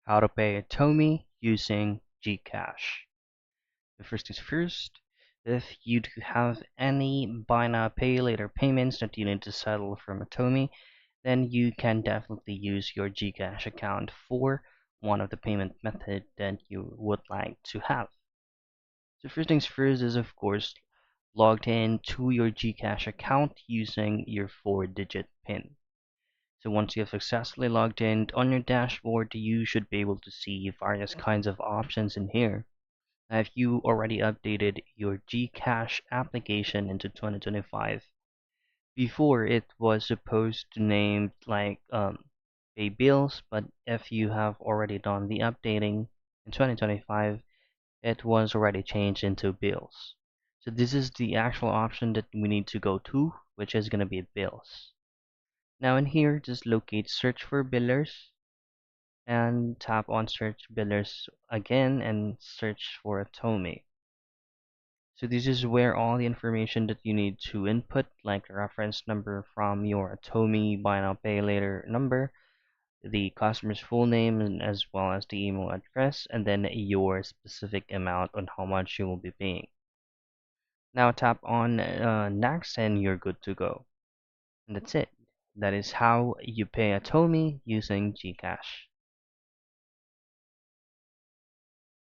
How to pay Atome using GCash. The first things first, if you do have any buy now pay later payments that you need to settle from Atome, then you can definitely use your GCash account for one of the payment method that you would like to have. So first things first is of course logged in to your GCash account using your 4-digit PIN. So once you have successfully logged in on your dashboard, you should be able to see various kinds of options in here. Have you already updated your GCash application into 2025? Before it was supposed to name like pay bills, but if you have already done the updating in 2025, it was already changed into bills. So this is the actual option that we need to go to, which is going to be bills. Now in here, just locate search for billers and tap on search billers again and search for Atome. So this is where all the information that you need to input, like the reference number from your Atome buy now pay later number, the customer's full name, and as well as the email address, and then your specific amount on how much you will be paying. Now tap on next and you're good to go. And that's it. That is how you pay Atome using GCash.